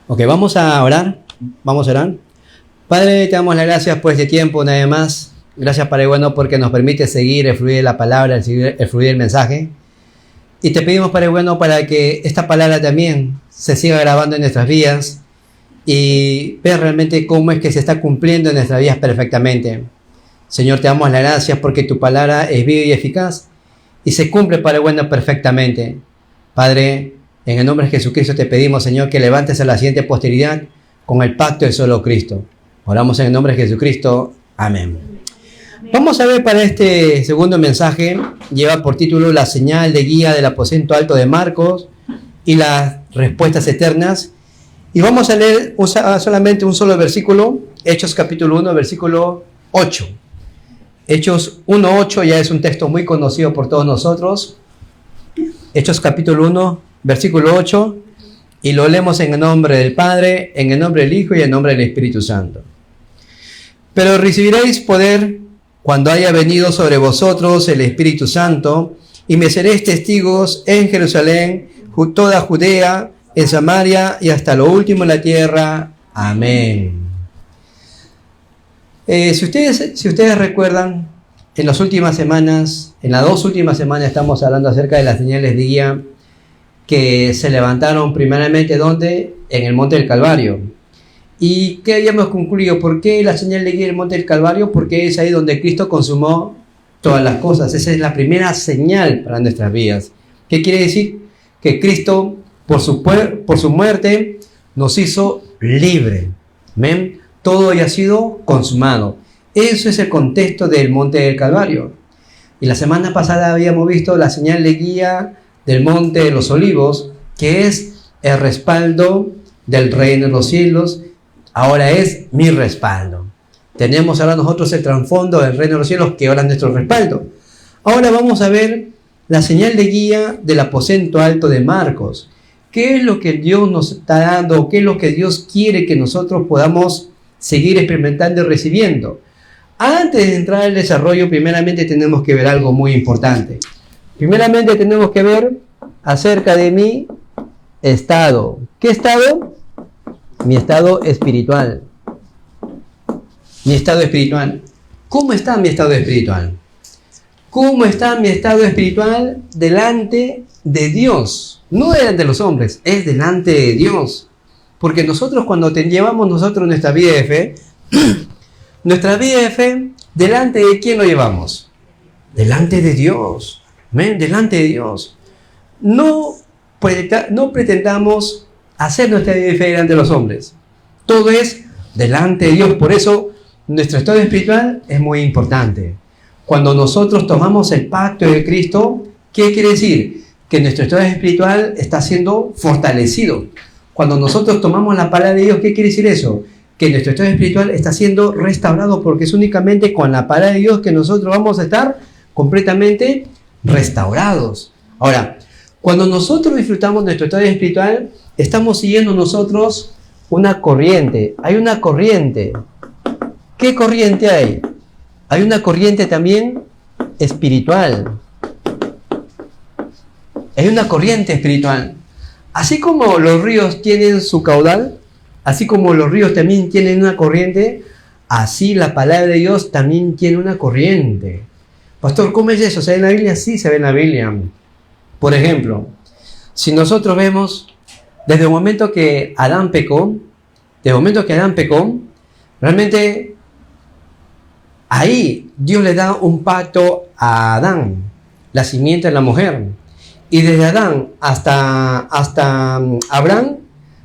Ok, vamos a orar. Vamos a orar. Padre, te damos las gracias por este tiempo, una vez más. Gracias, Padre bueno, porque nos permite seguir el fluir de la palabra, el fluir del mensaje. Y te pedimos, Padre bueno, para que esta palabra también se siga grabando en nuestras vidas y ver realmente cómo es que se está cumpliendo en nuestras vidas perfectamente. Señor, te damos las gracias porque tu palabra es viva y eficaz y se cumple, Padre bueno, perfectamente. Padre, en el nombre de Jesucristo te pedimos, Señor, que levantes a la siguiente posteridad con el pacto de solo Cristo. Oramos en el nombre de Jesucristo. Amén. Vamos a ver para este segundo mensaje, lleva por título La señal de guía del aposento alto de Marcos y las respuestas eternas. Y vamos a leer solamente un solo versículo, Hechos capítulo 1, versículo 8. Hechos 1:8 ya es un texto muy conocido por todos nosotros. Hechos capítulo 1, versículo 8, y lo leemos en el nombre del Padre, en el nombre del Hijo y en el nombre del Espíritu Santo. Pero recibiréis poder cuando haya venido sobre vosotros el Espíritu Santo, y me seréis testigos en Jerusalén, toda Judea, en Samaria y hasta lo último en la tierra. Amén. Si ustedes recuerdan, en las dos últimas semanas estamos hablando acerca de las señales de guía que se levantaron primeramente, ¿dónde? En el Monte del Calvario. ¿Y qué habíamos concluido? ¿Por qué la señal de guía del Monte del Calvario? Porque es ahí donde Cristo consumó todas las cosas. Esa es la primera señal para nuestras vidas. ¿Qué quiere decir? Que Cristo, por su muerte, nos hizo libre. ¿Ven? Todo ya ha sido consumado. Eso es el contexto del Monte del Calvario. Y la semana pasada habíamos visto la señal de guía del Monte de los Olivos, que es el respaldo del reino de los cielos. Ahora es mi respaldo. Tenemos ahora nosotros el trasfondo del reino de los cielos, que ahora es nuestro respaldo. Ahora vamos a ver la señal de guía del aposento alto de Marcos. ¿Qué es lo que Dios nos está dando? ¿Qué es lo que Dios quiere que nosotros podamos seguir experimentando y recibiendo? Antes de entrar al desarrollo, primeramente tenemos que ver algo muy importante. Primeramente tenemos que ver acerca de mi estado. ¿Qué estado? Mi estado espiritual. Mi estado espiritual. ¿Cómo está mi estado espiritual? ¿Cómo está mi estado espiritual delante de Dios? No delante de los hombres, es delante de Dios. Porque nosotros cuando llevamos nuestra vida de fe, nuestra vida de fe, ¿delante de quién lo llevamos? Delante de Dios. ¿Ven? Delante de Dios. No pretendamos hacer nuestra vida de fe delante de los hombres. Todo es delante de Dios. Por eso nuestro estado espiritual es muy importante. Cuando nosotros tomamos el pacto de Cristo, ¿qué quiere decir? Que nuestro estado espiritual está siendo fortalecido. Cuando nosotros tomamos la palabra de Dios, ¿qué quiere decir eso? Que nuestro estado espiritual está siendo restaurado, porque es únicamente con la palabra de Dios que nosotros vamos a estar completamente restaurados. Ahora, cuando nosotros disfrutamos nuestro estado espiritual, estamos siguiendo nosotros una corriente. Hay una corriente. ¿Qué corriente hay? Hay una corriente también espiritual. Hay una corriente espiritual. Así como los ríos tienen su caudal, así como los ríos también tienen una corriente, así la palabra de Dios también tiene una corriente. Pastor, ¿cómo es eso? ¿Se ve en la Biblia? Sí, se ve en la Biblia. Por ejemplo, si nosotros vemos desde el momento que Adán pecó, realmente ahí Dios le da un pacto a Adán, la simiente de la mujer. Y desde Adán hasta Abraham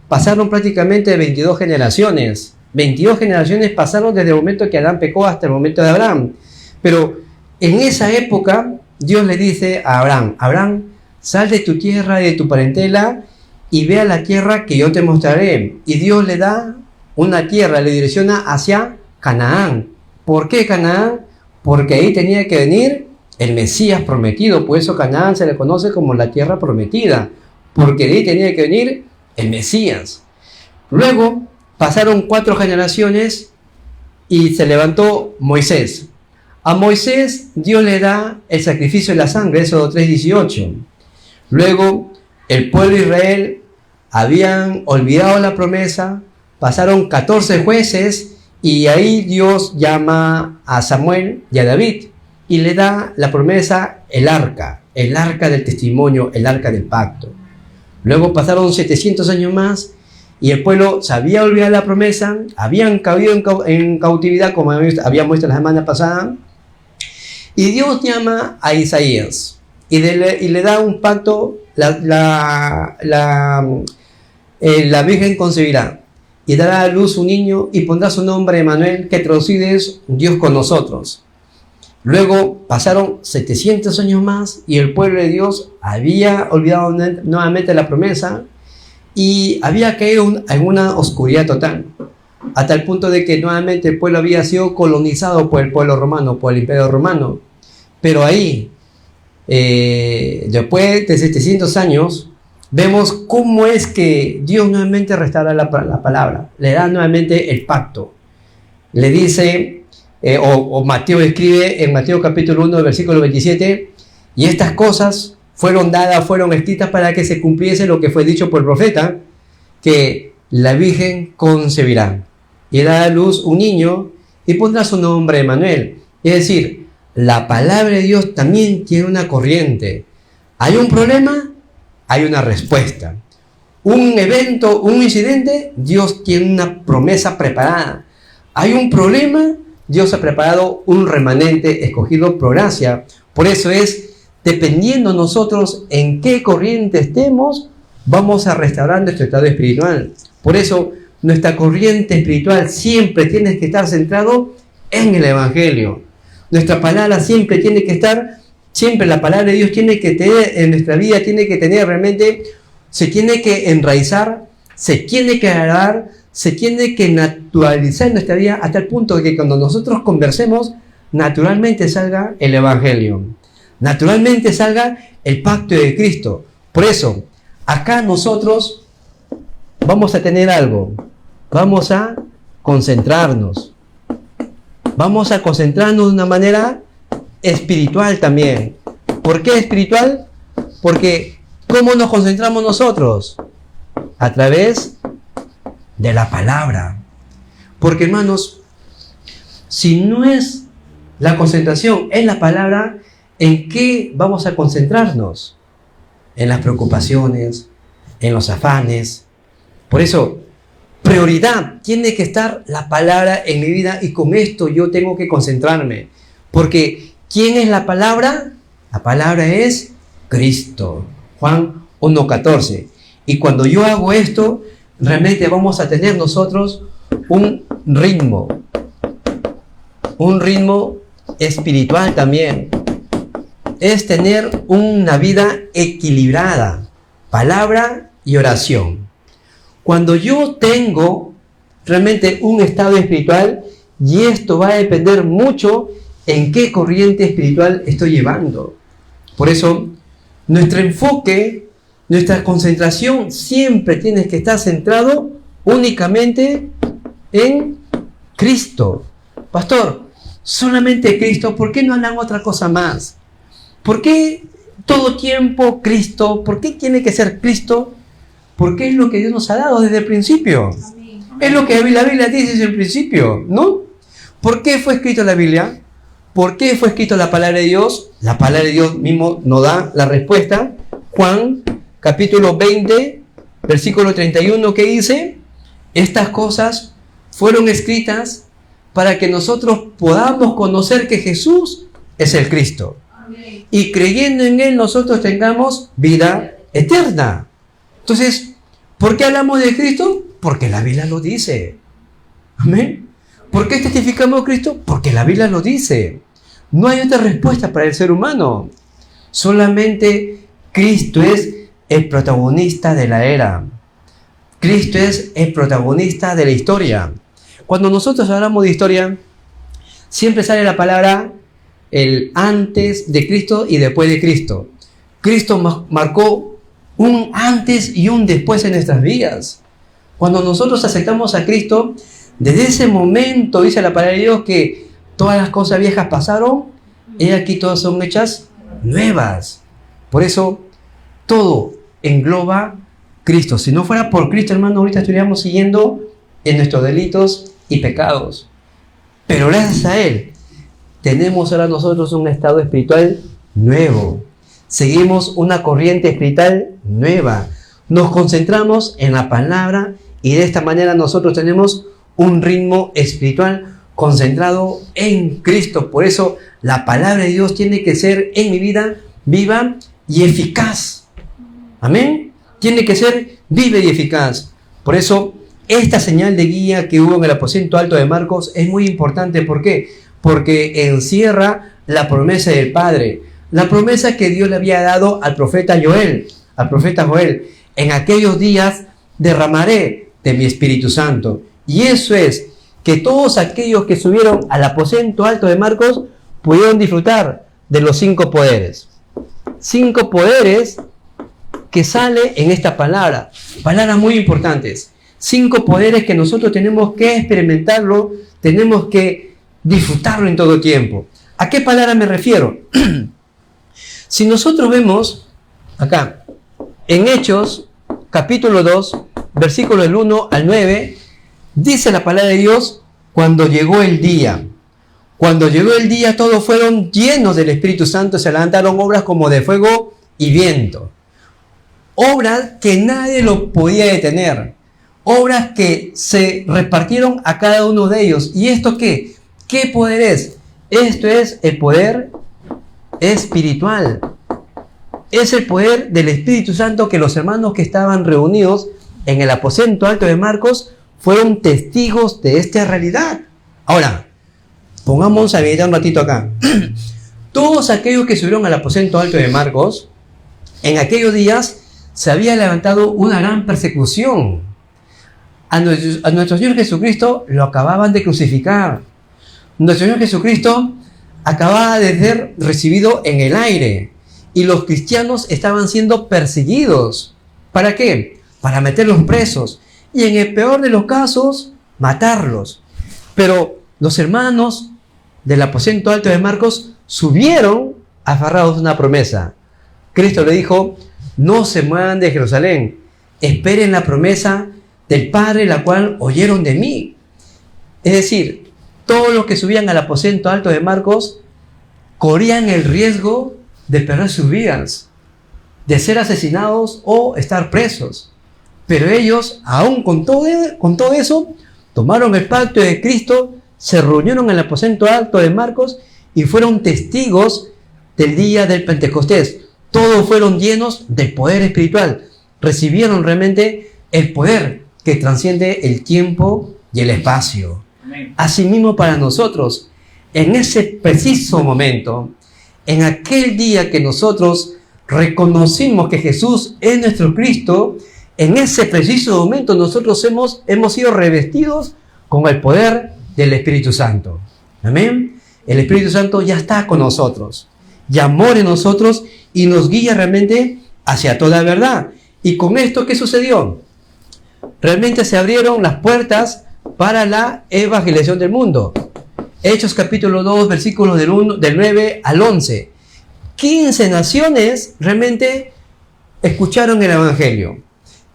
pasaron prácticamente 22 generaciones. 22 generaciones pasaron desde el momento que Adán pecó hasta el momento de Abraham. Pero en esa época Dios le dice a Abraham: Abraham, sal de tu tierra y de tu parentela y ve a la tierra que yo te mostraré. Y Dios le da una tierra, le direcciona hacia Canaán. ¿Por qué Canaán? Porque ahí tenía que venir el Mesías prometido. Por eso Canaán se le conoce como la tierra prometida, porque de ahí tenía que venir el Mesías. Luego pasaron 4 generaciones y se levantó Moisés. A Moisés Dios le da el sacrificio de la sangre, Éxodo 3:18. Luego el pueblo de Israel habían olvidado la promesa, pasaron 14 jueces y ahí Dios llama a Samuel y a David y le da la promesa, el arca del testimonio, el arca del pacto. Luego pasaron 700 años más y el pueblo se había olvidado la promesa, habían caído en cautividad, como habíamos visto la semana pasada, y Dios llama a Isaías y le da un pacto, la Virgen concebirá y dará a luz un niño y pondrá su nombre Emmanuel, que traducido es Dios con nosotros. Luego pasaron 700 años más y el pueblo de Dios había olvidado nuevamente la promesa y había caído en una oscuridad total, hasta el punto de que nuevamente el pueblo había sido colonizado por el pueblo romano, por el imperio romano. Pero ahí, después de 700 años, vemos cómo es que Dios nuevamente restaura la palabra, le da nuevamente el pacto. Le dice, Mateo escribe en Mateo capítulo 1, versículo 27, y estas cosas fueron escritas para que se cumpliese lo que fue dicho por el profeta, que la Virgen concebirá y dará a luz un niño y pondrá su nombre Emmanuel. Es decir, la palabra de Dios también tiene una corriente. Hay un problema, hay una respuesta. Un evento, un incidente, Dios tiene una promesa preparada. Hay un problema, Dios ha preparado un remanente escogido por gracia. Por eso es, dependiendo nosotros en qué corriente estemos, vamos a restaurar nuestro estado espiritual. Por eso, nuestra corriente espiritual siempre tiene que estar centrado en el Evangelio. Nuestra palabra siempre tiene que estar, siempre la palabra de Dios tiene que tener, en nuestra vida tiene que tener realmente, se tiene que enraizar, se tiene que agradar, se tiene que naturalizar en nuestra vida hasta el punto de que cuando nosotros conversemos, naturalmente salga el Evangelio. Naturalmente salga el pacto de Cristo. Por eso, acá nosotros vamos a tener algo. Vamos a concentrarnos. Vamos a concentrarnos de una manera espiritual también. ¿Por qué espiritual? Porque ¿cómo nos concentramos nosotros? A través de la palabra. Porque, hermanos, si no es la concentración en la palabra, ¿en qué vamos a concentrarnos? En las preocupaciones, en los afanes. Por eso, prioridad tiene que estar la palabra en mi vida y con esto yo tengo que concentrarme. Porque, ¿quién es la palabra? La palabra es Cristo. Juan 1:14. Y cuando yo hago esto, realmente vamos a tener nosotros un ritmo espiritual también. Es tener una vida equilibrada, palabra y oración. Cuando yo tengo realmente un estado espiritual, y esto va a depender mucho en qué corriente espiritual estoy llevando. Por eso, nuestro enfoque, nuestra concentración siempre tiene que estar centrado únicamente en Cristo. Pastor, solamente Cristo, ¿por qué no hablan otra cosa más? ¿Por qué todo tiempo Cristo? ¿Por qué tiene que ser Cristo? Porque es lo que Dios nos ha dado desde el principio. Amén. Es lo que la Biblia dice desde el principio, ¿no? ¿Por qué fue escrito la Biblia? ¿Por qué fue escrito la palabra de Dios? La palabra de Dios mismo nos da la respuesta. Juan, capítulo 20, versículo 31, que dice: estas cosas fueron escritas para que nosotros podamos conocer que Jesús es el Cristo. Amén. Y creyendo en Él nosotros tengamos vida eterna. Entonces, ¿por qué hablamos de Cristo? Porque la Biblia lo dice. Amén. ¿Por qué testificamos de Cristo? Porque la Biblia lo dice. No hay otra respuesta para el ser humano. Solamente Cristo es el protagonista de la era. Cristo es el protagonista de la historia. Cuando nosotros hablamos de historia, siempre sale la palabra el antes de Cristo y después de Cristo. Cristo marcó un antes y un después en nuestras vidas. Cuando nosotros aceptamos a Cristo, desde ese momento dice la palabra de Dios que todas las cosas viejas pasaron, y aquí todas son hechas nuevas. Por eso todo engloba Cristo. Si no fuera por Cristo, hermano, ahorita estaríamos siguiendo en nuestros delitos y pecados. Pero gracias a Él, tenemos ahora nosotros un estado espiritual nuevo. Seguimos una corriente espiritual nueva. Nos concentramos en la palabra y de esta manera nosotros tenemos un ritmo espiritual concentrado en Cristo. Por eso la palabra de Dios tiene que ser en mi vida viva y eficaz. Amén. Tiene que ser viva y eficaz. Por eso esta señal de guía que hubo en el aposento alto de Marcos es muy importante. ¿Por qué? Porque encierra la promesa del Padre. La promesa que Dios le había dado al profeta Joel. En aquellos días derramaré de mi Espíritu Santo. Y eso es que todos aquellos que subieron al aposento alto de Marcos pudieron disfrutar de los 5 poderes. 5 poderes que sale en esta palabra. Palabras muy importantes. 5 poderes que nosotros tenemos que experimentarlo, tenemos que disfrutarlo en todo tiempo. ¿A qué palabra me refiero? Si nosotros vemos acá, en Hechos, capítulo 2, versículos del 1 al 9, dice la palabra de Dios, cuando llegó el día. Cuando llegó el día, todos fueron llenos del Espíritu Santo, se levantaron obras como de fuego y viento. Obras que nadie lo podía detener. Obras que se repartieron a cada uno de ellos. ¿Y esto qué? ¿Qué poder es? Esto es el poder espiritual. Es el poder del Espíritu Santo que los hermanos que estaban reunidos en el aposento alto de Marcos fueron testigos de esta realidad. Ahora, pongamos a meditar un ratito acá. Todos aquellos que subieron al aposento alto de Marcos, en aquellos días se había levantado una gran persecución. A nuestro Señor Jesucristo lo acababan de crucificar. Nuestro Señor Jesucristo acababa de ser recibido en el aire. Y los cristianos estaban siendo perseguidos. ¿Para qué? Para meterlos presos. Y en el peor de los casos, matarlos. Pero los hermanos del aposento alto de Marcos subieron aferrados a una promesa. Cristo le dijo, no se muevan de Jerusalén, esperen la promesa del Padre, la cual oyeron de mí. Es decir, todos los que subían al aposento alto de Marcos corrían el riesgo de perder sus vidas, de ser asesinados o estar presos. Pero ellos, aún con todo eso, tomaron el pacto de Cristo, se reunieron en el aposento alto de Marcos y fueron testigos del día del Pentecostés. Todos fueron llenos del poder espiritual. Recibieron realmente el poder que trasciende el tiempo y el espacio. Amén. Asimismo para nosotros, en ese preciso momento, en aquel día que nosotros reconocimos que Jesús es nuestro Cristo, en ese preciso momento nosotros hemos sido revestidos con el poder del Espíritu Santo. Amén. El Espíritu Santo ya está con nosotros, ya mora en nosotros y nos guía realmente hacia toda verdad. Y con esto, ¿qué sucedió? Realmente se abrieron las puertas para la evangelización del mundo. Hechos capítulo 2, versículos del 9 al 11. 15 naciones realmente escucharon el evangelio.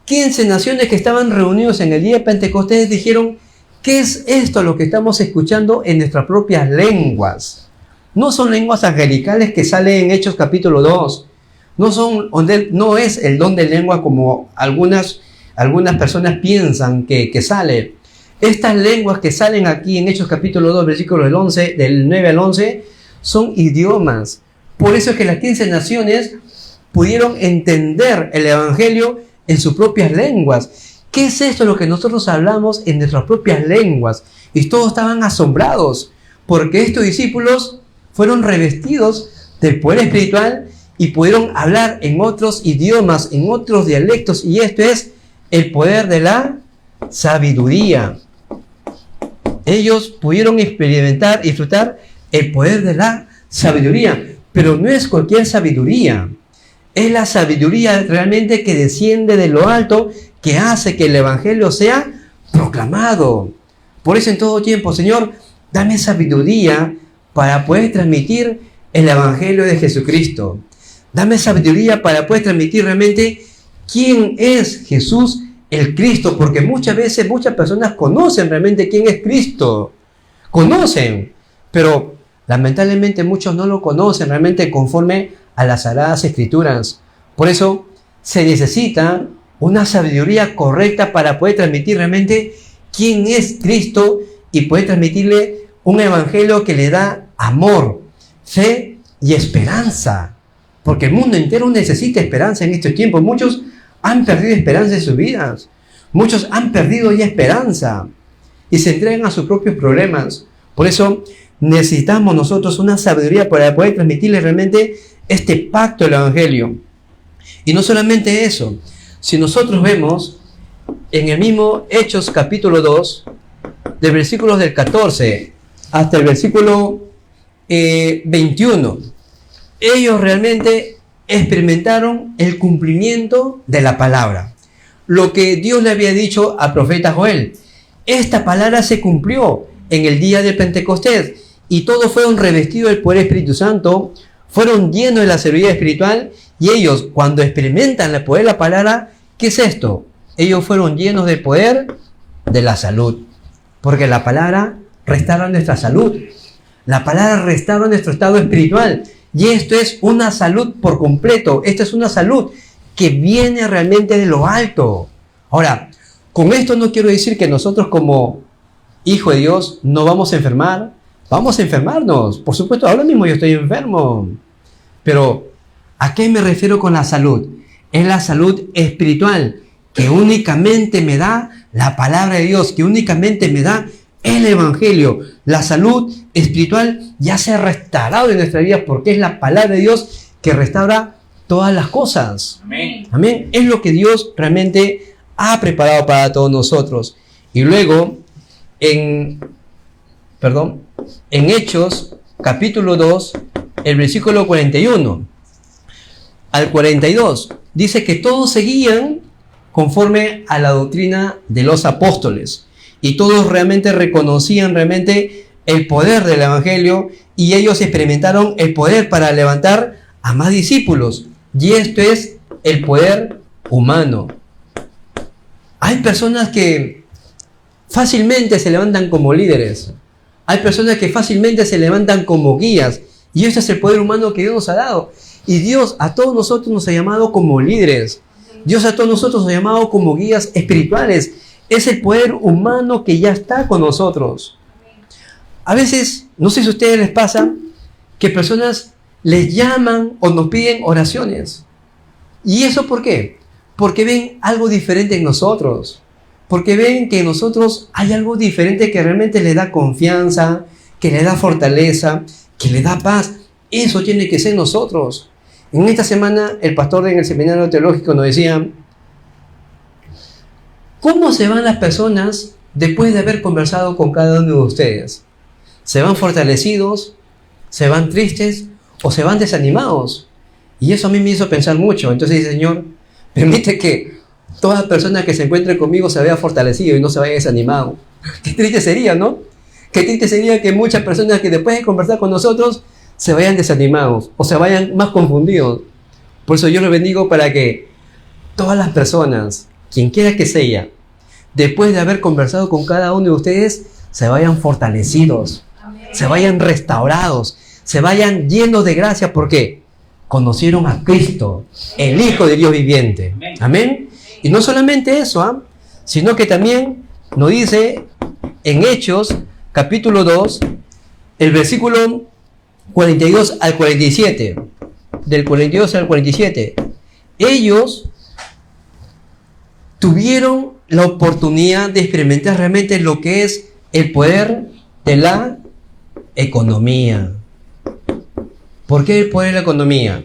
15 naciones que estaban reunidos en el día de Pentecostés dijeron, ¿qué es esto lo que estamos escuchando en nuestras propias lenguas? No son lenguas angelicales que salen en Hechos capítulo 2. No es el don de lengua como algunas personas piensan que sale. Estas lenguas que salen aquí en Hechos capítulo 2, versículos del 9 al 11, son idiomas. Por eso es que las 15 naciones pudieron entender el evangelio en sus propias lenguas. ¿Qué es esto lo que nosotros hablamos en nuestras propias lenguas? Y todos estaban asombrados, porque estos discípulos fueron revestidos del poder espiritual y pudieron hablar en otros idiomas, en otros dialectos, y esto es el poder de la sabiduría. Ellos pudieron experimentar y disfrutar el poder de la sabiduría, pero no es cualquier sabiduría. Es la sabiduría realmente que desciende de lo alto, que hace que el evangelio sea proclamado. Por eso en todo tiempo, Señor, dame sabiduría para poder transmitir el evangelio de Jesucristo. Dame sabiduría para poder transmitir realmente quién es Jesús el Cristo, porque muchas veces muchas personas conocen realmente quién es Cristo, conocen, pero lamentablemente muchos no lo conocen realmente conforme a las Sagradas Escrituras. Por eso se necesita una sabiduría correcta para poder transmitir realmente quién es Cristo y poder transmitirle un evangelio que le da amor, fe y esperanza. Porque el mundo entero necesita esperanza en estos tiempos. Muchos han perdido esperanza en sus vidas. Muchos han perdido ya esperanza y se entregan a sus propios problemas. Por eso necesitamos nosotros una sabiduría para poder transmitirle realmente este pacto del evangelio. Y no solamente eso, si nosotros vemos en el mismo Hechos capítulo 2, del versículo del 14 hasta el versículo 21, ellos realmente experimentaron el cumplimiento de la palabra. Lo que Dios le había dicho al profeta Joel, esta palabra se cumplió en el día del Pentecostés y todos fueron revestidos del poder Espíritu Santo, fueron llenos de la sabiduría espiritual y ellos cuando experimentan el poder de la palabra, ¿qué es esto? Ellos fueron llenos del poder de la salud, porque la palabra restaura nuestra salud, la palabra restaura nuestro estado espiritual y esto es una salud por completo, esta es una salud que viene realmente de lo alto. Ahora, con esto no quiero decir que nosotros como hijo de Dios no vamos a enfermar, vamos a enfermarnos, por supuesto, ahora mismo yo estoy enfermo, pero ¿a qué me refiero con la salud? Es la salud espiritual que únicamente me da la palabra de Dios, que únicamente me da el evangelio. La salud espiritual ya se ha restaurado en nuestra vida porque es la palabra de Dios que restaura todas las cosas. Amén. Amén. Es lo que Dios realmente ha preparado para todos nosotros. Y luego, en Hechos, capítulo 2, el versículo 41 al 42, dice que todos seguían conforme a la doctrina de los apóstoles. Y todos realmente reconocían realmente el poder del evangelio y ellos experimentaron el poder para levantar a más discípulos. Y esto es el poder humano. Hay personas que fácilmente se levantan como líderes. Hay personas que fácilmente se levantan como guías. Y este es el poder humano que Dios nos ha dado. Y Dios a todos nosotros nos ha llamado como líderes. Dios a todos nosotros nos ha llamado como guías espirituales. Es el poder humano que ya está con nosotros. A veces, no sé si a ustedes les pasa, que personas les llaman o nos piden oraciones. ¿Y eso por qué? Porque ven algo diferente en nosotros. Porque ven que en nosotros hay algo diferente que realmente les da confianza, que les da fortaleza, que les da paz. Eso tiene que ser nosotros. En esta semana, el pastor en el seminario teológico nos decía, ¿cómo se van las personas después de haber conversado con cada uno de ustedes? ¿Se van fortalecidos? ¿Se van tristes? ¿O se van desanimados? Y eso a mí me hizo pensar mucho. Entonces dice, Señor, permite que toda persona que se encuentre conmigo se vea fortalecido y no se vaya desanimado. Qué triste sería, ¿no? Qué triste sería que muchas personas que después de conversar con nosotros se vayan desanimados o se vayan más confundidos. Por eso yo les bendigo para que todas las personas, quien quiera que sea, después de haber conversado con cada uno de ustedes, se vayan fortalecidos, se vayan restaurados, se vayan llenos de gracia porque conocieron a Cristo, el Hijo de Dios viviente. Amén. Y no solamente eso, sino que también nos dice en Hechos, capítulo 2, el versículo 42 al 47, del 42 al 47, ellos tuvieron la oportunidad de experimentar realmente lo que es el poder de la economía. ¿Por qué el poder de la economía?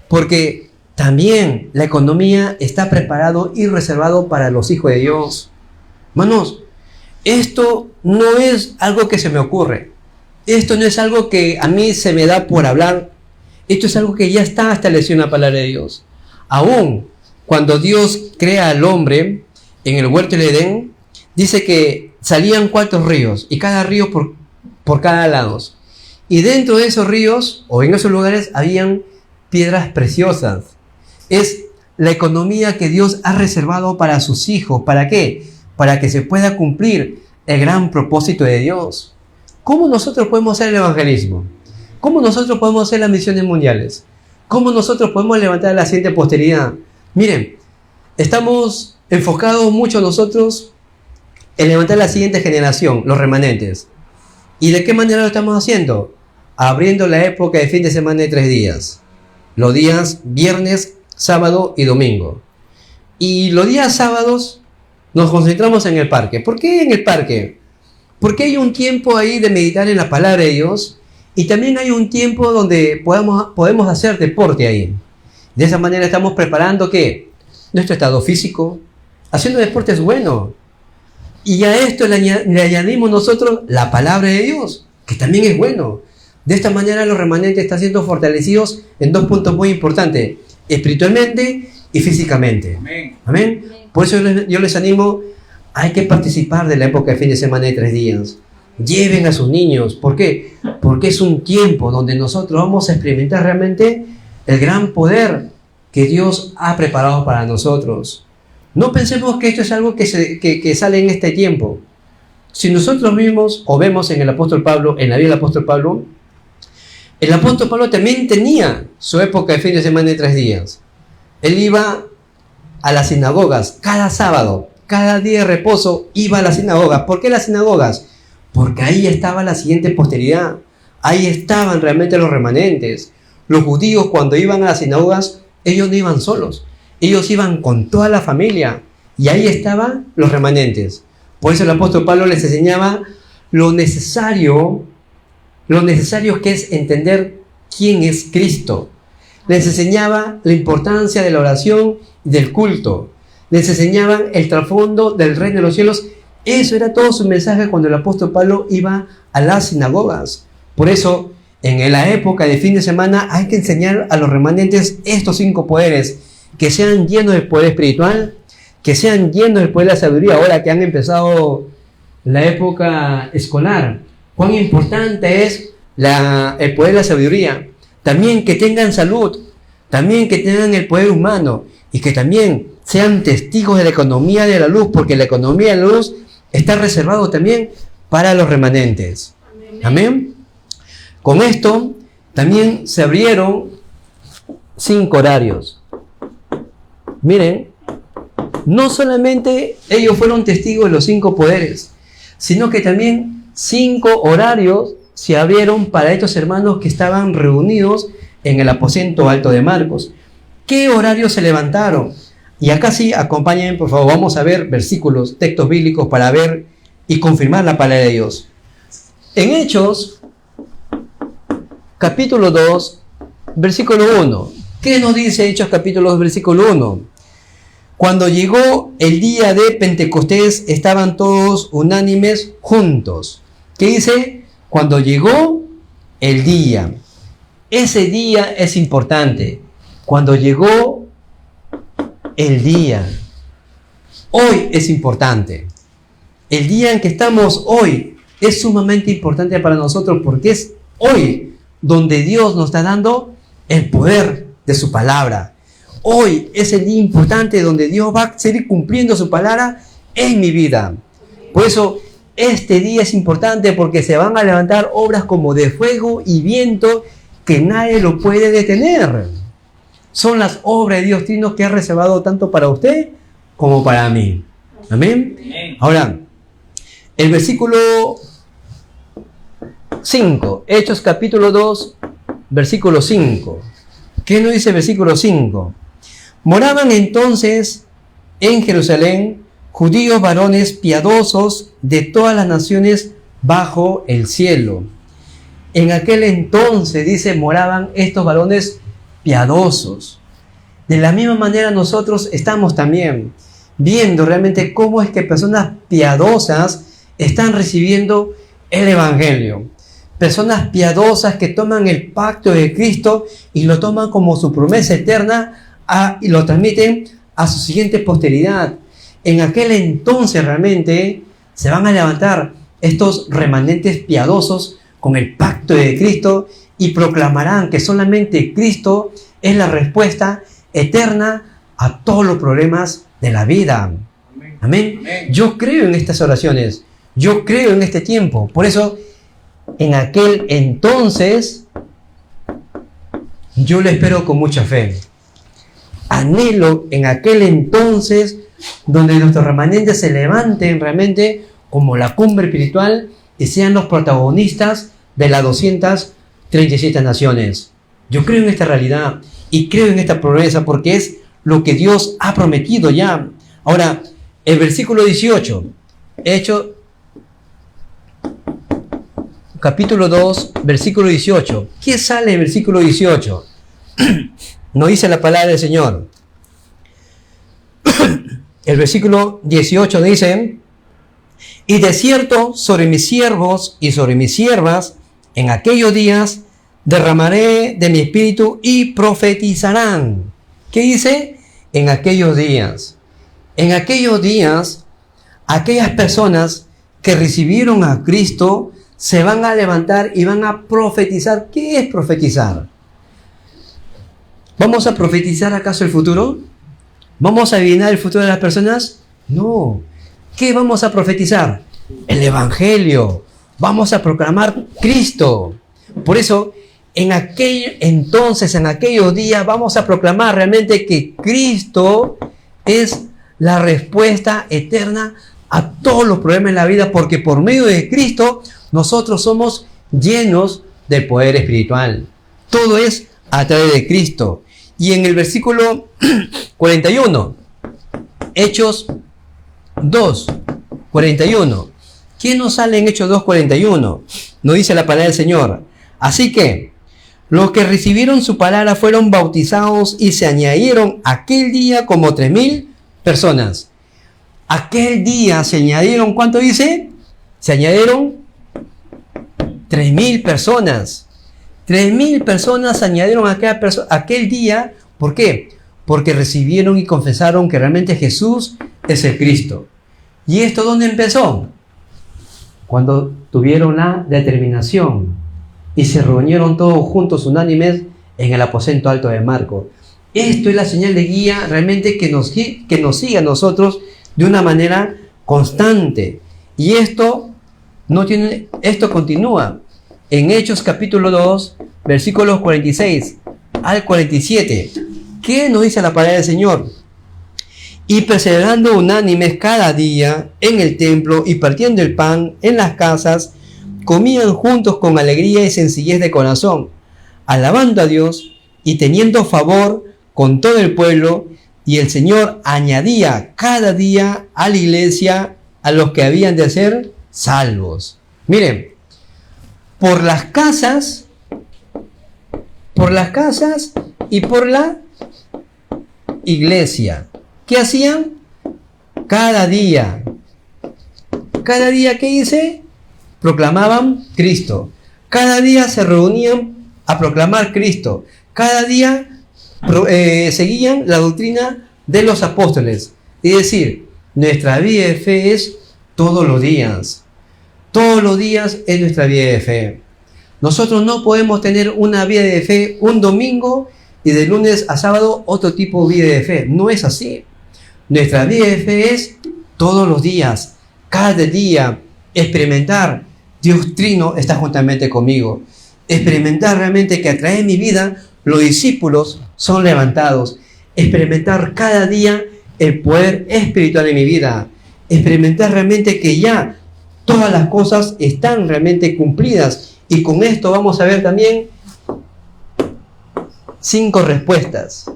Porque también la economía está preparado y reservado para los hijos de Dios. Hermanos, esto no es algo que se me ocurre. Esto no es algo que a mí se me da por hablar. Esto es algo que ya está establecido en la palabra de Dios. Aún cuando Dios crea al hombre en el huerto del Edén, dice que salían 4 ríos y cada río por cada lado. Y dentro de esos ríos o en esos lugares habían piedras preciosas. Es la economía que Dios ha reservado para sus hijos. ¿Para qué? Para que se pueda cumplir el gran propósito de Dios. ¿Cómo nosotros podemos hacer el evangelismo? ¿Cómo nosotros podemos hacer las misiones mundiales? ¿Cómo nosotros podemos levantar a la siguiente posteridad? Miren, estamos enfocados mucho nosotros en levantar la siguiente generación, los remanentes. ¿Y de qué manera lo estamos haciendo? Abriendo la época de fin de semana de 3 días. Los días viernes, sábado y domingo. Y los días sábados nos concentramos en el parque. ¿Por qué en el parque? Porque hay un tiempo ahí de meditar en la palabra de Dios y también hay un tiempo donde podemos hacer deporte ahí. De esa manera estamos preparando ¿qué? Nuestro estado físico. Haciendo deporte es bueno. Y a esto le añadimos nosotros la palabra de Dios, que también es bueno. De esta manera los remanentes están siendo fortalecidos en 2 puntos muy importantes: espiritualmente y físicamente. Amén. Amén. Por eso yo les animo, hay que participar de la época de fin de semana de 3 días. Lleven a sus niños. ¿Por qué? Porque es un tiempo donde nosotros vamos a experimentar realmente el gran poder que Dios ha preparado para nosotros. No pensemos que esto es algo que sale en este tiempo. Si nosotros vimos o vemos en el apóstol Pablo, en la vida del apóstol Pablo, el apóstol Pablo también tenía su época de fin de semana de 3 días. Él iba a las sinagogas cada sábado, cada día de reposo iba a las sinagogas. ¿Por qué las sinagogas? Porque ahí estaba la siguiente posteridad. Ahí estaban realmente los remanentes. Los judíos, cuando iban a las sinagogas, ellos no iban solos. Ellos iban con toda la familia. Y ahí estaban los remanentes. Por eso el apóstol Pablo les enseñaba lo necesario que es entender quién es Cristo. Les enseñaba la importancia de la oración y del culto. Les enseñaban el trasfondo del reino de los cielos. Eso era todo su mensaje cuando el apóstol Pablo iba a las sinagogas. Por eso, en la época de fin de semana hay que enseñar a los remanentes estos 5 poderes, que sean llenos del poder espiritual, que sean llenos del poder de la sabiduría. Ahora que han empezado la época escolar, cuán importante es el poder de la sabiduría. También que tengan salud, también que tengan el poder humano y que también sean testigos de la economía de la luz, porque la economía de la luz está reservado también para los remanentes. Amén. Con esto también se abrieron 5 horarios. Miren, no solamente ellos fueron testigos de los 5 poderes, sino que también 5 horarios se abrieron para estos hermanos que estaban reunidos en el aposento alto de Marcos. ¿Qué horarios se levantaron? Y acá sí, acompáñenme por favor, vamos a ver versículos, textos bíblicos para ver y confirmar la palabra de Dios. En Hechos, capítulo 2, versículo 1. ¿Qué nos dice Hechos capítulo 2, versículo 1? Cuando llegó el día de Pentecostés, estaban todos unánimes juntos. ¿Qué dice? Cuando llegó el día. Ese día es importante. Cuando llegó el día. Hoy es importante. El día en que estamos hoy es sumamente importante para nosotros porque es hoy donde Dios nos está dando el poder de su palabra. Hoy es el día importante donde Dios va a seguir cumpliendo su palabra en mi vida. Por eso este día es importante porque se van a levantar obras como de fuego y viento que nadie lo puede detener. Son las obras de Dios Trino que ha reservado tanto para usted como para mí. Amén. Ahora, el versículo 5, Hechos capítulo 2, versículo 5. ¿Qué nos dice el versículo 5? Moraban entonces en Jerusalén judíos varones piadosos de todas las naciones bajo el cielo. En aquel entonces, dice, moraban estos varones piadosos. De la misma manera nosotros estamos también viendo realmente cómo es que personas piadosas están recibiendo el evangelio. Personas piadosas que toman el pacto de Cristo y lo toman como su promesa eterna y lo transmiten a su siguiente posteridad. En aquel entonces realmente se van a levantar estos remanentes piadosos con el pacto de Cristo y proclamarán que solamente Cristo es la respuesta eterna a todos los problemas de la vida. Amén. Yo creo en estas oraciones. Yo creo en este tiempo. Por eso, en aquel entonces, yo lo espero con mucha fe. Anhelo en aquel entonces donde nuestros remanentes se levanten realmente como la cumbre espiritual y sean los protagonistas de las 237 naciones. Yo creo en esta realidad y creo en esta promesa porque es lo que Dios ha prometido ya. Ahora, el versículo 18, Hechos, capítulo 2, versículo 18. ¿Qué sale en el versículo 18? Nos dice la palabra del Señor. El versículo 18 dice: y de cierto sobre mis siervos y sobre mis siervas en aquellos días derramaré de mi espíritu y profetizarán. ¿Qué dice? En aquellos días. En aquellos días, aquellas personas que recibieron a Cristo se van a levantar y van a profetizar. ¿Qué es profetizar? ¿Vamos a profetizar acaso el futuro? ¿Vamos a adivinar el futuro de las personas? No. ¿Qué vamos a profetizar? El Evangelio. Vamos a proclamar Cristo. Por eso, en aquellos días vamos a proclamar realmente que Cristo es la respuesta eterna a todos los problemas de la vida, porque por medio de Cristo nosotros somos llenos del poder espiritual. Todo es a través de Cristo. Y en el versículo 41, Hechos 2, 41. ¿Qué nos sale en Hechos 2, 41? Nos dice la palabra del Señor. Así que los que recibieron su palabra fueron bautizados y se añadieron aquel día como 3,000 personas. Aquel día se añadieron, ¿cuánto dice? Se añadieron 3,000 personas. 3,000 personas se añadieron aquel día. ¿Por qué? Porque recibieron y confesaron que realmente Jesús es el Cristo. ¿Y esto dónde empezó? Cuando tuvieron la determinación y se reunieron todos juntos unánimes en el aposento alto de Marcos. Esto es la señal de guía realmente que nos sigue a nosotros de una manera constante. Y esto continúa en Hechos capítulo 2, versículos 46 al 47. ¿Qué nos dice la palabra del Señor? Y perseverando unánimes cada día en el templo y partiendo el pan en las casas, comían juntos con alegría y sencillez de corazón, alabando a Dios y teniendo favor con todo el pueblo, y el Señor añadía cada día a la iglesia a los que habían de ser salvos. Miren, por las casas y por la iglesia. ¿Qué hacían? Cada día, ¿qué dice? Proclamaban Cristo. Cada día se reunían a proclamar Cristo. Cada día seguían la doctrina de los apóstoles. Es decir, nuestra vida de fe es todos los días. Todos los días es nuestra vida de fe. Nosotros no podemos tener una vida de fe un domingo y de lunes a sábado otro tipo de vida de fe. No es así. Nuestra vida de fe es todos los días, cada día, experimentar. Dios Trino está juntamente conmigo. Experimentar realmente que a través de mi vida los discípulos son levantados. Experimentar cada día el poder espiritual de mi vida. Experimentar realmente que ya todas las cosas están realmente cumplidas. Y con esto vamos a ver también 5 respuestas.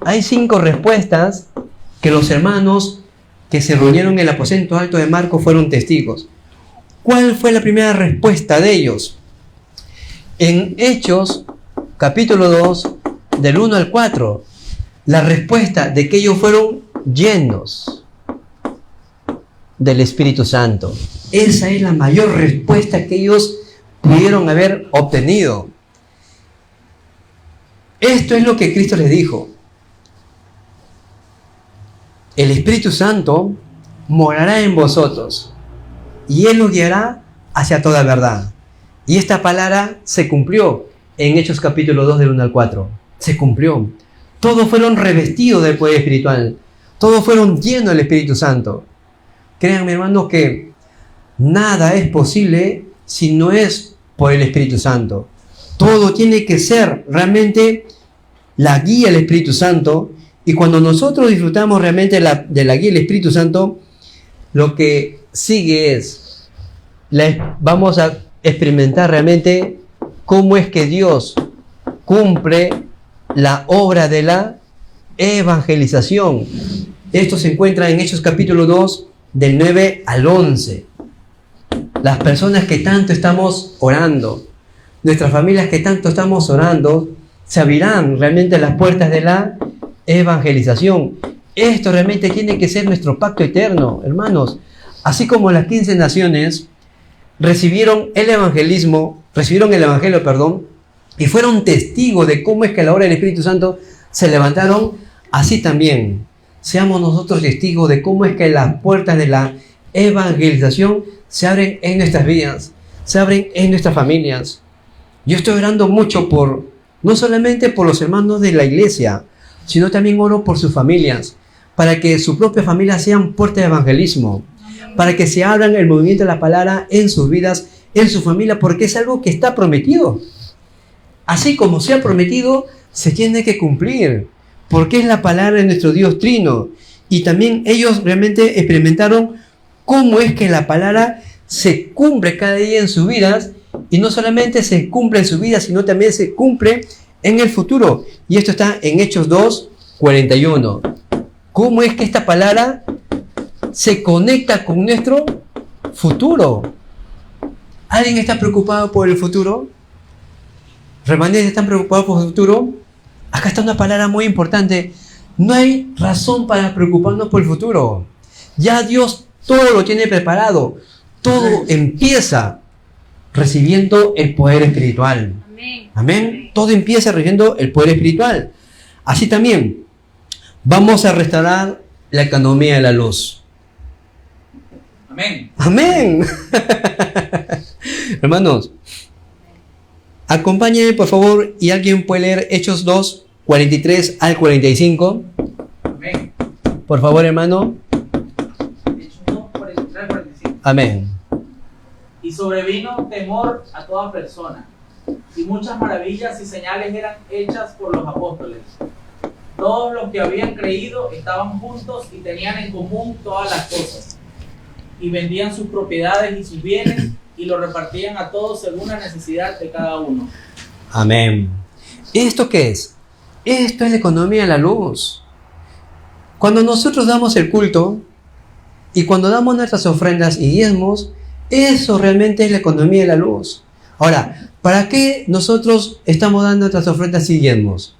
Hay 5 respuestas que los hermanos que se reunieron en el aposento alto de Marcos fueron testigos. ¿Cuál fue la primera respuesta de ellos? En Hechos, capítulo 2, del 1 al 4, la respuesta de que ellos fueron llenos del Espíritu Santo. Esa es la mayor respuesta que ellos pudieron haber obtenido. Esto es lo que Cristo les dijo. El Espíritu Santo morará en vosotros y Él los guiará hacia toda verdad. Y esta palabra se cumplió en Hechos capítulo 2 del 1 al 4. Se cumplió. Todos fueron revestidos del poder espiritual. Todos fueron llenos del Espíritu Santo. Créanme, hermanos, que nada es posible si no es por el Espíritu Santo. Todo tiene que ser realmente la guía del Espíritu Santo. Y cuando nosotros disfrutamos realmente de la guía del Espíritu Santo, lo que sigue es, vamos a experimentar realmente cómo es que Dios cumple la obra de la evangelización. Esto se encuentra en Hechos capítulo 2, del 9 al 11. Las personas que tanto estamos orando, nuestras familias que tanto estamos orando, se abrirán realmente las puertas de la evangelización. Esto realmente tiene que ser nuestro pacto eterno, hermanos. Así como las 15 naciones recibieron el evangelio, y fueron testigos de cómo es que a la obra del Espíritu Santo se levantaron, así también seamos nosotros testigos de cómo es que las puertas de la evangelización se abren en nuestras vidas, se abren en nuestras familias. Yo estoy orando mucho no solamente por los hermanos de la iglesia, sino también oro por sus familias, para que su propia familia sean puertas de evangelismo, para que se abran el movimiento de la palabra en sus vidas, en su familia, porque es algo que está prometido. Así como se ha prometido, se tiene que cumplir, porque es la palabra de nuestro Dios Trino. Y también ellos realmente experimentaron cómo es que la palabra se cumple cada día en sus vidas, y no solamente se cumple en su vida, sino también se cumple en el futuro. Y esto está en Hechos 2, 41. ¿Cómo es que esta palabra se conecta con nuestro futuro? ¿Alguien está preocupado por el futuro? ¿Remanentes están preocupados por el futuro? Acá está una palabra muy importante. No hay razón para preocuparnos por el futuro. Ya Dios todo lo tiene preparado. Todo empieza recibiendo el poder espiritual. Amén. Amén. Todo empieza recibiendo el poder espiritual. Así también vamos a restaurar la economía de la luz. Amén. Amén. Hermanos, acompáñenme por favor, y alguien puede leer Hechos 2, 43 al 45. Amén. Por favor, hermano. Hechos 2, 43 al 45. Amén. Y sobrevino temor a toda persona, y muchas maravillas y señales eran hechas por los apóstoles. Todos los que habían creído estaban juntos y tenían en común todas las cosas, y vendían sus propiedades y sus bienes, y lo repartían a todos según la necesidad de cada uno. Amén. ¿Esto qué es? Esto es la economía de la luz. Cuando nosotros damos el culto, y cuando damos nuestras ofrendas y diezmos, eso realmente es la economía de la luz. Ahora, ¿para qué nosotros estamos dando nuestras ofrendas y diezmos?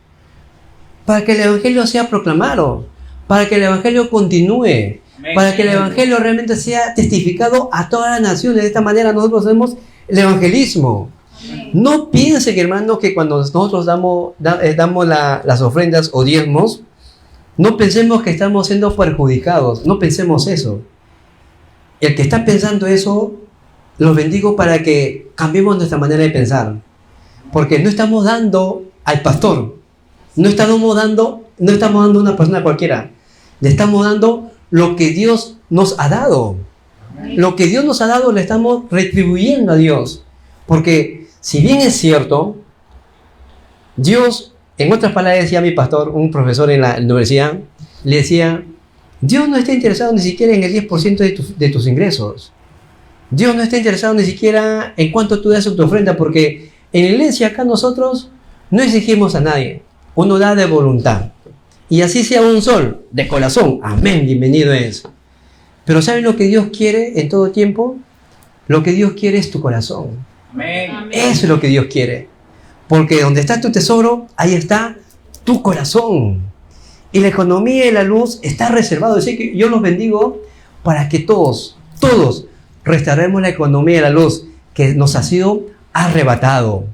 Para que el evangelio sea proclamado, para que el evangelio continúe, para que el evangelio realmente sea testificado a todas las naciones. De esta manera nosotros hacemos el evangelismo. No piense, que hermano, que cuando nosotros damos las ofrendas o diezmos, no pensemos que estamos siendo perjudicados. No pensemos eso. El que está pensando eso, los bendigo para que cambiemos nuestra manera de pensar. Porque no estamos dando al pastor, no estamos dando a una persona cualquiera. Le estamos dando lo que Dios nos ha dado. Lo que Dios nos ha dado le estamos retribuyendo a Dios. Porque si bien es cierto, Dios, en otras palabras decía mi pastor, un profesor en la universidad, le decía: Dios no está interesado ni siquiera en el 10% de tus ingresos. Dios no está interesado ni siquiera en cuánto tú das a tu ofrenda, porque en la iglesia acá nosotros no exigimos a nadie. Uno da de voluntad. Y así sea un sol, de corazón. Amén, bienvenido es. Pero ¿saben lo que Dios quiere en todo tiempo? Lo que Dios quiere es tu corazón. Amén. Eso es lo que Dios quiere. Porque donde está tu tesoro, ahí está tu corazón. Y la economía de la luz está reservada. Así que yo los bendigo para que todos restauremos la economía de la luz que nos ha sido arrebatado.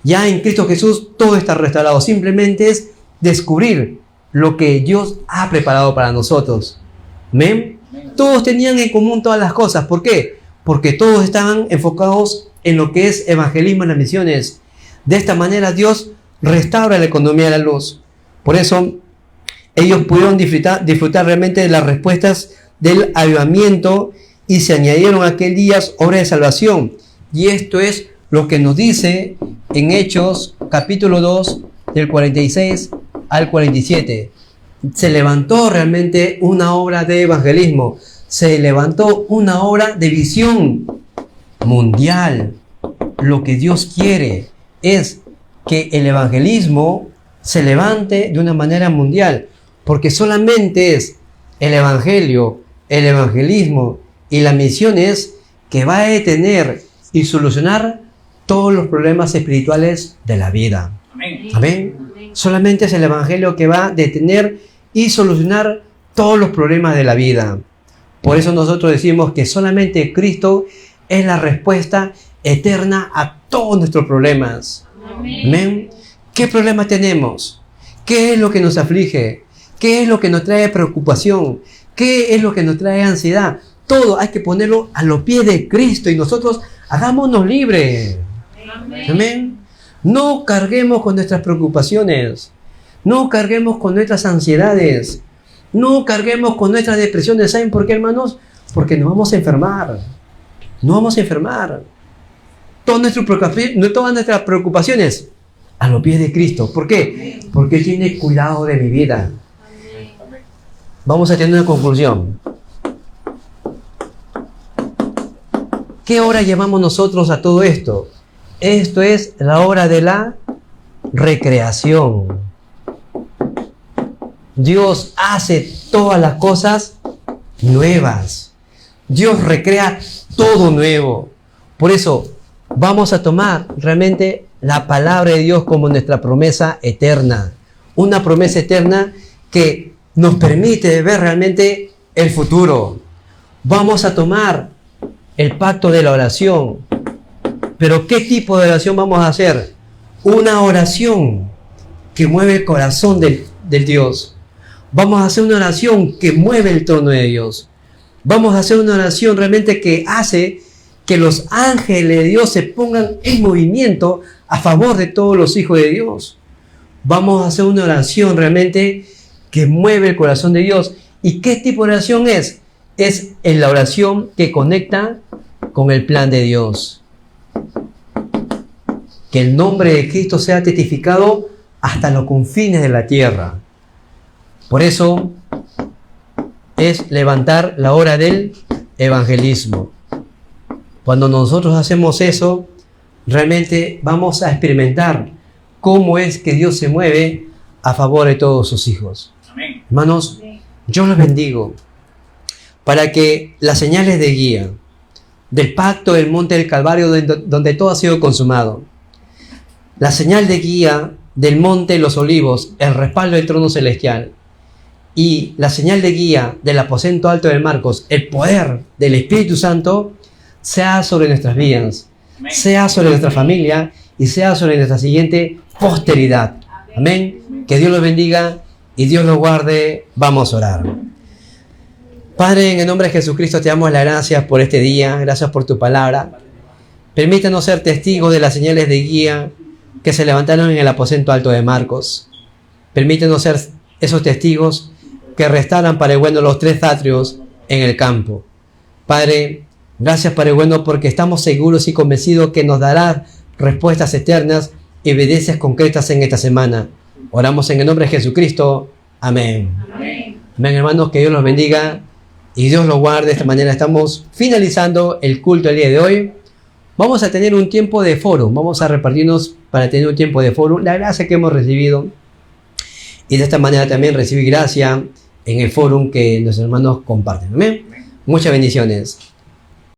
Ya en Cristo Jesús todo está restaurado. Simplemente es descubrir lo que Dios ha preparado para nosotros. ¿Amén? Todos tenían en común todas las cosas. ¿Por qué? Porque todos estaban enfocados en lo que es evangelismo en las misiones. De esta manera Dios restaura la economía de la luz. Por eso ellos pudieron disfrutar realmente de las respuestas del avivamiento y se añadieron aquel día obras de salvación. Y esto es lo que nos dice en Hechos capítulo 2 del 46 al 47. Se levantó realmente una obra de evangelismo, se levantó una obra de visión mundial. Lo que Dios quiere es que el evangelismo se levante de una manera mundial, porque solamente es el evangelio, el evangelismo y la misión es que va a detener y solucionar todos los problemas espirituales de la vida. Amén. Amén. Solamente es el evangelio que va a detener y solucionar todos los problemas de la vida. Por eso nosotros decimos que solamente Cristo es la respuesta eterna a todos nuestros problemas. Amén. ¿Qué problema tenemos? ¿Qué es lo que nos aflige? ¿Qué es lo que nos trae preocupación? ¿Qué es lo que nos trae ansiedad? Todo hay que ponerlo a los pies de Cristo y nosotros hagámonos libres. Amén. No carguemos con nuestras preocupaciones. No carguemos con nuestras ansiedades. No carguemos con nuestras depresiones. ¿Saben por qué, hermanos? Porque nos vamos a enfermar. Nos vamos a enfermar. Todas nuestras preocupaciones a los pies de Cristo. ¿Por qué? Porque Él tiene cuidado de mi vida. Vamos a tener una conclusión. ¿Qué hora llevamos nosotros a todo esto? Esto es la hora de la recreación. Dios hace todas las cosas nuevas. Dios recrea todo nuevo. Por eso vamos a tomar realmente la palabra de Dios como nuestra promesa eterna. Una promesa eterna que nos permite ver realmente el futuro. Vamos a tomar el pacto de la oración. Pero ¿qué tipo de oración vamos a hacer? Una oración que mueve el corazón del Dios. Vamos a hacer una oración que mueve el trono de Dios. Vamos a hacer una oración realmente que hace que los ángeles de Dios se pongan en movimiento a favor de todos los hijos de Dios. Vamos a hacer una oración realmente que mueve el corazón de Dios. ¿Y qué tipo de oración es? Es la oración que conecta con el plan de Dios. Que el nombre de Cristo sea testificado hasta los confines de la tierra. Por eso es levantar la hora del evangelismo. Cuando nosotros hacemos eso, realmente vamos a experimentar cómo es que Dios se mueve a favor de todos sus hijos. Amén. Hermanos, yo los bendigo para que las señales de guía del pacto del monte del Calvario, donde todo ha sido consumado, la señal de guía del monte de los olivos, el respaldo del trono celestial, y la señal de guía del aposento alto de Marcos, el poder del Espíritu Santo, sea sobre nuestras vidas, sea sobre nuestra familia y sea sobre nuestra siguiente posteridad. Amén. Que Dios los bendiga y Dios los guarde. Vamos a orar. Padre, en el nombre de Jesucristo te damos las gracias por este día. Gracias por tu palabra. Permítanos ser testigos de las señales de guía que se levantaron en el aposento alto de Marcos. Permítanos ser esos testigos que restaran, Padre bueno, los 3 atrios en el campo. Padre, gracias, Padre bueno, porque estamos seguros y convencidos que nos darás respuestas eternas y evidencias concretas en esta semana. Oramos en el nombre de Jesucristo. Amén. Amén. Amén, hermanos, que Dios los bendiga y Dios los guarde. De esta manera estamos finalizando el culto el día de hoy. Vamos a tener un tiempo de foro. Vamos a repartirnos para tener un tiempo de foro. La gracia que hemos recibido. Y de esta manera también recibir gracia en el foro que nuestros hermanos comparten. Amén. Muchas bendiciones.